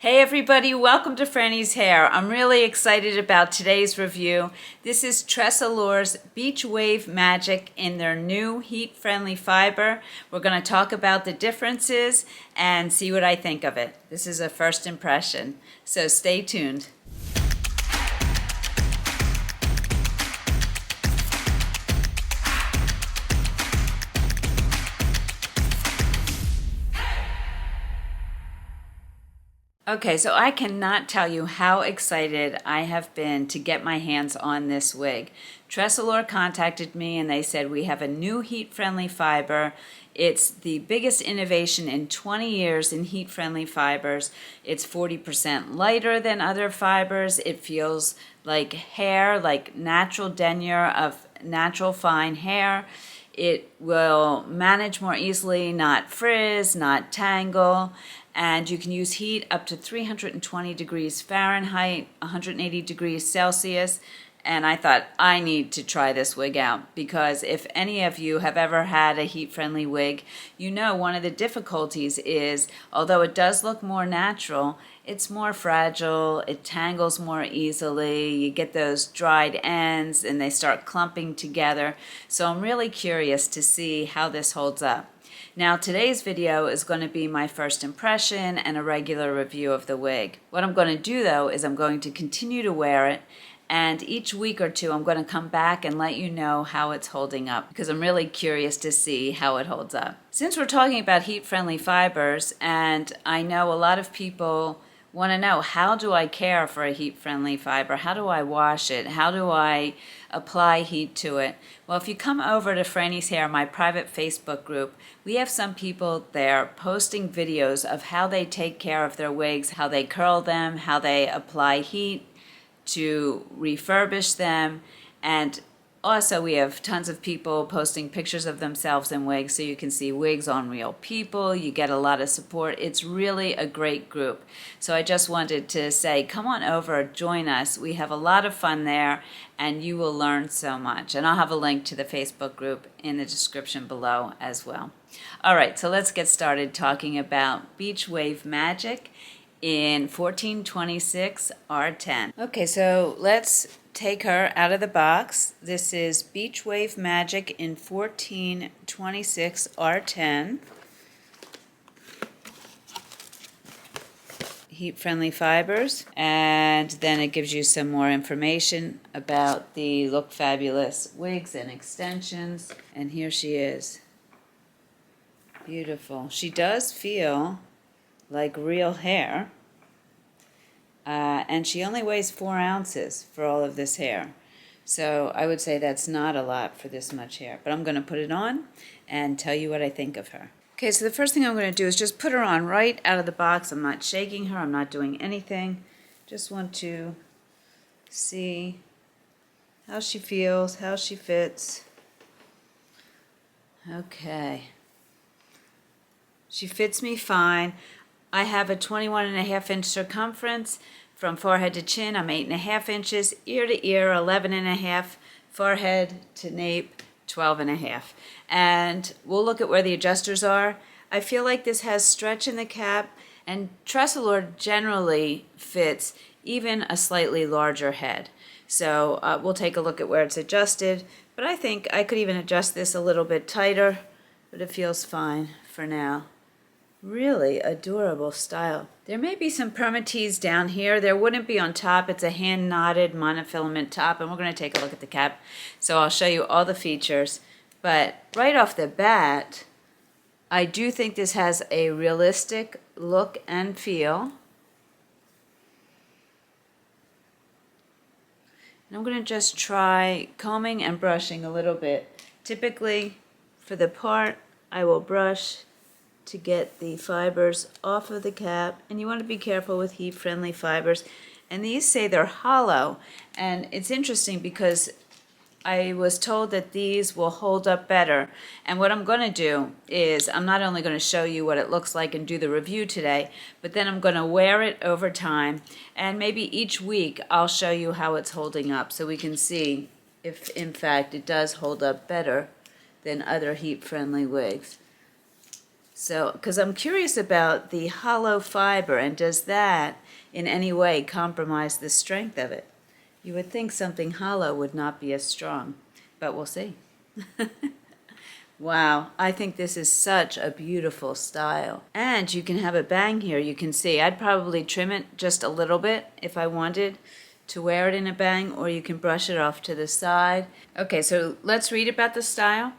Hey everybody, welcome to Frannie's Hair. I'm really excited about today's review. This is Tressallure Beach Wave Magic in their new heat-friendly fiber. We're going to talk about the differences and see what I think of it. This is a first impression, so stay tuned. Okay, so I cannot tell you how excited I have been to get my hands on this wig. Tressallure contacted me and they said we have a new heat-friendly fiber. It's the biggest innovation in 20 years in heat-friendly fibers. It's 40% lighter than other fibers. It feels like hair, like natural denier of natural fine hair. It will manage more easily, not frizz, not tangle, and you can use heat up to 320 degrees Fahrenheit, 180 degrees Celsius, and I thought I need to try this wig out because if any of you have ever had a heat-friendly wig, you know one of the difficulties is, although it does look more natural, it's more fragile, it tangles more easily, you get those dried ends and they start clumping together. So I'm really curious to see how this holds up. Now today's video is going to be my first impression and a regular review of the wig. What I'm going to do though is I'm going to continue to wear it, and each week or two I'm going to come back and let you know how it's holding up because I'm really curious to see how it holds up. Since we're talking about heat-friendly fibers, and I know a lot of people want to know, how do I care for a heat-friendly fiber? How do I wash it? How do I apply heat to it? Well, if you come over to Frannie's Hair, my private Facebook group, we have some people there posting videos of how they take care of their wigs, how they curl them, how they apply heat to refurbish them, and also we have tons of people posting pictures of themselves in wigs, so you can see wigs on real people. You get a lot of support. It's really a great group. So I just wanted to say, come on over, join us. We have a lot of fun there and you will learn so much. And I'll have a link to the Facebook group in the description below as well. All right, so let's get started talking about Beach Wave Magic in 1426 R10. Okay, so let's take her out of the box. This is Beach Wave Magic in 1426 R10. Heat-friendly fibers, and then it gives you some more information about the Look Fabulous wigs and extensions. And here she is. Beautiful. She does feel like real hair, and she only weighs 4 ounces for all of this hair, so I would say that's not a lot for this much hair, but I'm going to put it on and tell you what I think of her. Okay, so the first thing I'm going to do is just put her on right out of the box. I'm not shaking her, I'm not doing anything, just want to see how she feels, how she fits. Okay, she fits me fine. I have a 21.5-inch circumference from forehead to chin. I'm 8.5 inches, ear to ear 11.5, forehead to nape 12.5. And we'll look at where the adjusters are. I feel like this has stretch in the cap, and Tressallure generally fits even a slightly larger head. So we'll take a look at where it's adjusted, but I think I could even adjust this a little bit tighter, but it feels fine for now. Really adorable style. There may be some permatease down here. There wouldn't be on top. It's a hand knotted monofilament top, and we're going to take a look at the cap. So I'll show you all the features. But right off the bat, I do think this has a realistic look and feel. And I'm going to just try combing and brushing a little bit. Typically, for the part, I will brush to get the fibers off of the cap, and you want to be careful with heat-friendly fibers. And these say they're hollow, and it's interesting because I was told that these will hold up better. And what I'm going to do is I'm not only going to show you what it looks like and do the review today, but then I'm going to wear it over time, and maybe each week I'll show you how it's holding up so we can see if in fact it does hold up better than other heat-friendly wigs. So, because I'm curious about the hollow fiber, and does that in any way compromise the strength of it? You would think something hollow would not be as strong, but we'll see. Wow, I think this is such a beautiful style. And you can have a bang here. You can see I'd probably trim it just a little bit if I wanted to wear it in a bang, or you can brush it off to the side. Okay, so let's read about the style.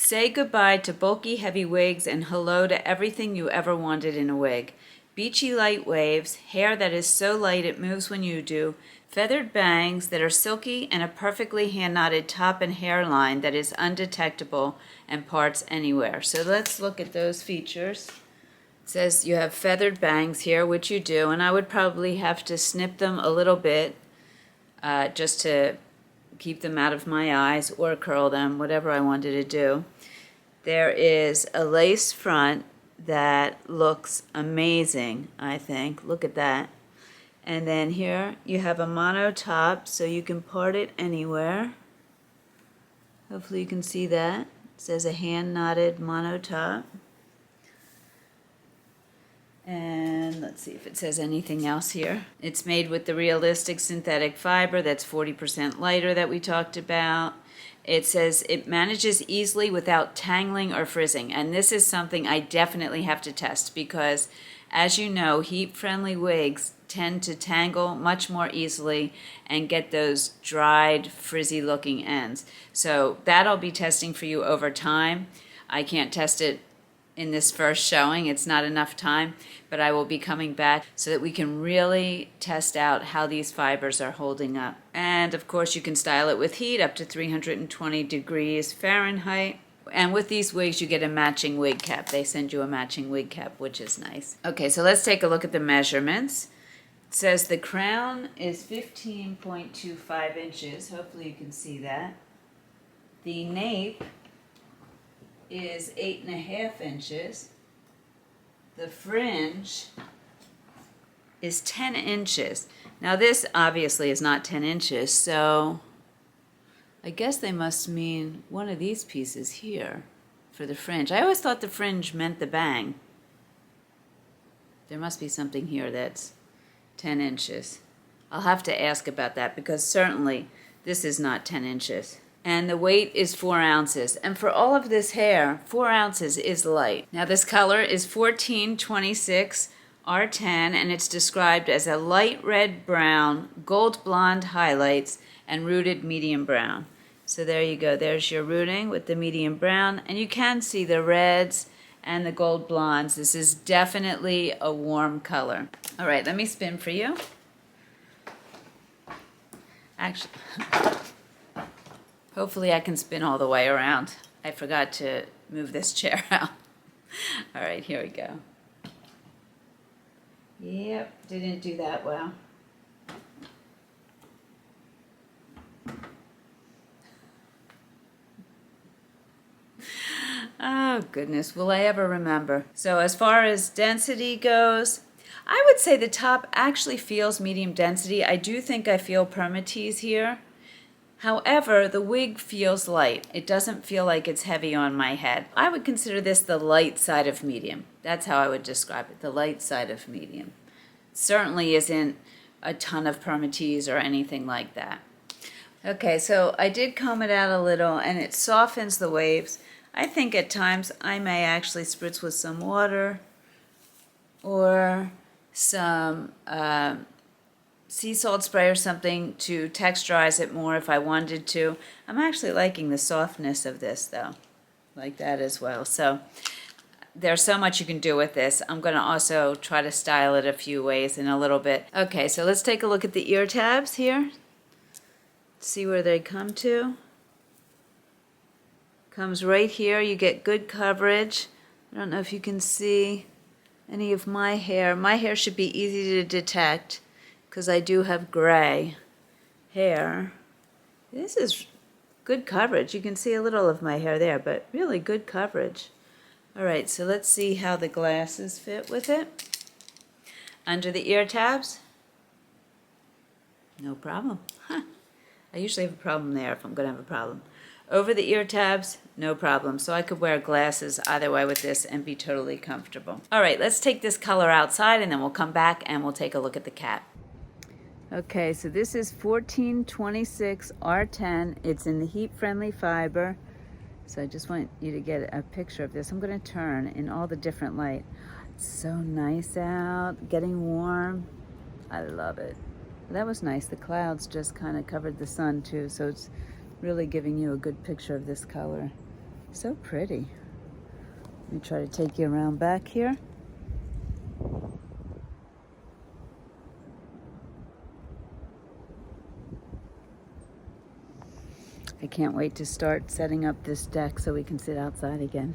Say goodbye to bulky, heavy wigs and hello to everything you ever wanted in a wig. Beachy light waves, hair that is so light it moves when you do, feathered bangs that are silky, and a perfectly hand-knotted top and hairline that is undetectable and parts anywhere. So let's look at those features. It says you have feathered bangs here, which you do, and I would probably have to snip them a little bit just to keep them out of my eyes, or curl them, whatever I wanted to do. There is a lace front that looks amazing, I think. Look at that. And then here you have a mono top, so you can part it anywhere. Hopefully you can see that. It says a hand knotted mono top. And let's see if it says anything else here. It's made with the realistic synthetic fiber that's 40% lighter that we talked about. It says it manages easily without tangling or frizzing. And this is something I definitely have to test because, as you know, heat-friendly wigs tend to tangle much more easily and get those dried, frizzy-looking ends. So that I'll be testing for you over time. I can't test it in this first showing. It's not enough time, but I will be coming back so that we can really test out how these fibers are holding up. And of course you can style it with heat up to 320 degrees Fahrenheit. And with these wigs you get a matching wig cap. They send you a matching wig cap, which is nice. Okay, so let's take a look at the measurements. It says the crown is 15.25 inches. Hopefully you can see that. The nape is 8.5 inches. The fringe is 10 inches. Now this obviously is not 10 inches, so I guess they must mean one of these pieces here for the fringe. I always thought the fringe meant the bang. There must be something here that's 10 inches. I'll have to ask about that because certainly this is not 10 inches. And the weight is 4 ounces. And for all of this hair, 4 ounces is light. Now this color is 1426 R10, and it's described as a light red brown, gold blonde highlights, and rooted medium brown. So there you go. There's your rooting with the medium brown, and you can see the reds and the gold blondes. This is definitely a warm color. All right, let me spin for you. Actually, hopefully I can spin all the way around. I forgot to move this chair out. All right, here we go. Yep, didn't do that well. Oh goodness, will I ever remember? So as far as density goes, I would say the top actually feels medium density. I do think I feel permatease here. However, the wig feels light. It doesn't feel like it's heavy on my head. I would consider this the light side of medium. That's how I would describe it, the light side of medium. Certainly isn't a ton of permatease or anything like that. Okay, so I did comb it out a little and it softens the waves. I think at times I may actually spritz with some water or some sea salt spray or something to texturize it more if I wanted to. I'm actually liking the softness of this though, like that as well. So there's so much you can do with this. I'm going to also try to style it a few ways in a little bit. Okay, so let's take a look at the ear tabs here. See where they come to. Comes right here. You get good coverage. I don't know if you can see any of my hair. My hair should be easy to detect because I do have gray hair. This is good coverage. You can see a little of my hair there, but really good coverage. All right, so let's see how the glasses fit with it. Under the ear tabs, no problem. Huh. I usually have a problem there if I'm going to have a problem. Over the ear tabs, no problem. So I could wear glasses either way with this and be totally comfortable. All right, let's take this color outside and then we'll come back and we'll take a look at the cap. Okay, so this is 1426 R10. It's in the heat-friendly fiber. So I just want you to get a picture of this. I'm going to turn in all the different light. It's so nice out, getting warm. I love it. That was nice. The clouds just kind of covered the sun too, so it's really giving you a good picture of this color. So pretty. Let me try to take you around back here. I can't wait to start setting up this deck so we can sit outside again.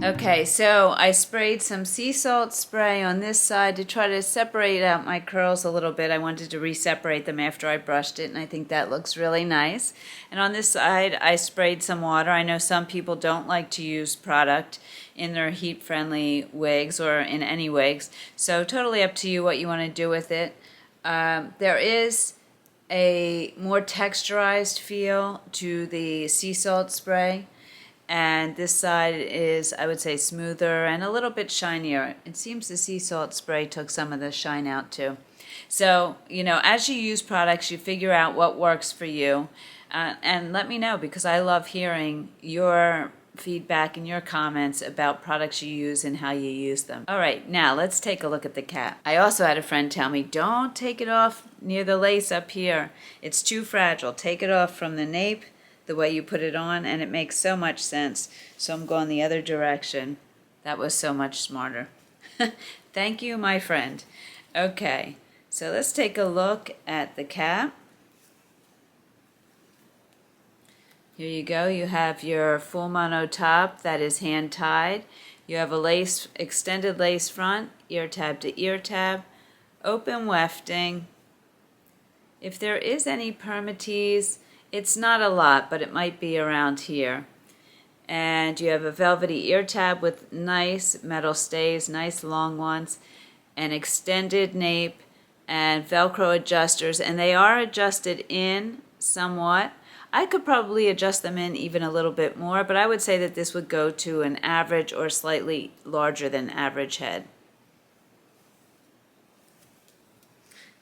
Okay, so I sprayed some sea salt spray on this side to try to separate out my curls a little bit. I wanted to re-separate them after I brushed it, and I think that looks really nice. And on this side, I sprayed some water. I know some people don't like to use product in their heat-friendly wigs or in any wigs, so totally up to you what you want to do with it. There is a more texturized feel to the sea salt spray. And this side is, I would say, smoother and a little bit shinier. It seems the sea salt spray took some of the shine out too. So, you know, as you use products, you figure out what works for you. And let me know, because I love hearing your feedback and your comments about products you use and how you use them. All right, now let's take a look at the cap. I also had a friend tell me, don't take it off near the lace up here. It's too fragile. Take it off from the nape, the way you put it on, and it makes so much sense. So I'm going the other direction. That was so much smarter. Thank you, my friend. Okay, so let's take a look at the cap. Here you go. You have your full mono top that is hand tied. You have a lace, extended lace front, ear tab to ear tab, open wefting. If there is any permatease, it's not a lot, but it might be around here. And you have a velvety ear tab with nice metal stays, nice long ones, an extended nape, and Velcro adjusters. And they are adjusted in somewhat. I could probably adjust them in even a little bit more, but I would say that this would go to an average or slightly larger than average head.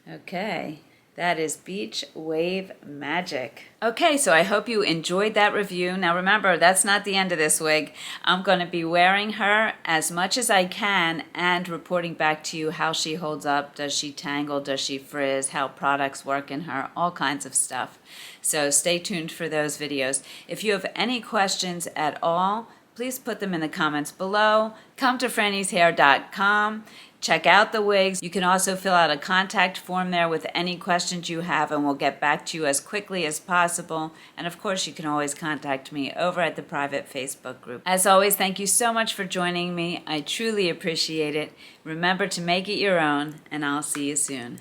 Okay. That is Beach Wave Magic. Okay, so I hope you enjoyed that review. Now remember, that's not the end of this wig. I'm going to be wearing her as much as I can and reporting back to you how she holds up. Does she tangle? Does she frizz? How products work in her? All kinds of stuff. So stay tuned for those videos. If you have any questions at all, please put them in the comments below. Come to frannieshair.com. Check out the wigs. You can also fill out a contact form there with any questions you have, and we'll get back to you as quickly as possible. And of course, you can always contact me over at the private Facebook group. As always, thank you so much for joining me. I truly appreciate it. Remember to make it your own, and I'll see you soon.